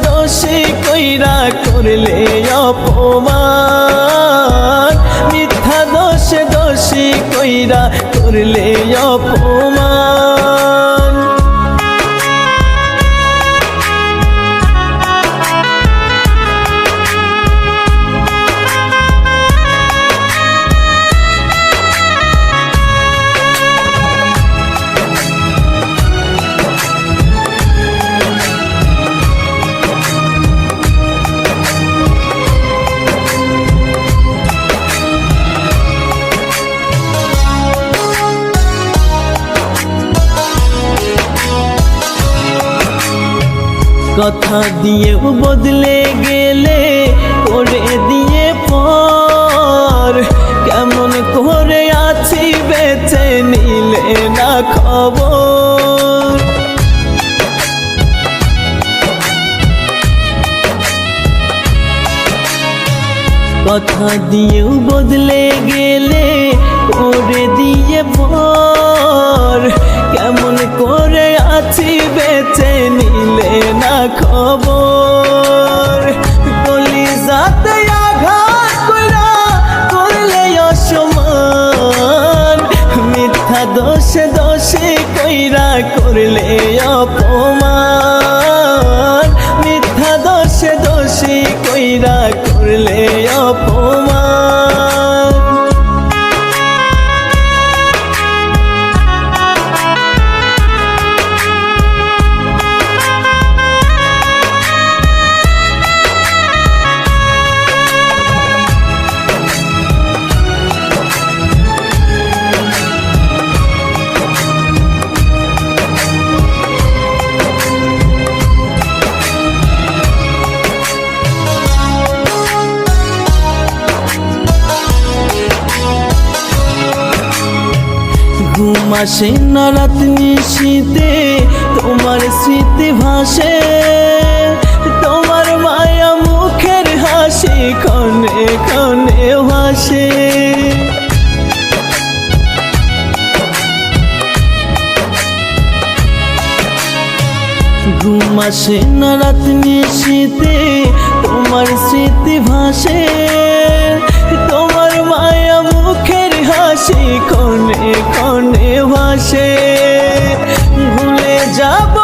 দোষী কইরা করলে অপমান, মিথ্যা দোষী কইরা করলে অপমান। কথা দিয়েও বদলে গেলে করে দিয়ে পর, কেমন করে আছি বেঁচে নিলে না খবর। কথা দিয়েও বদলে গেলে করে দিয়ে পর, কেমন করে আছি বেঁচে নিলে না খবর। কলিজাতে আঘাত কইরা করলে অসম্মান, মিথ্যা দোষী কইরা করলে অপমান, মিথ্যা দোষী কইরা করলে অপমান। ঘুম আসে না রাত নিশীতে তোমার স্মৃতি ভাসে, তোমার মায়া মুখের হাসি ক্ষণে ক্ষণে ভাসে। ঘুম আসে না রাত নিশীতে তোমার স্মৃতি ভাসে, তোমার মায়া মুখের হাসি ক্ষণে ক্ষণে ভাসে। ভুলে যাব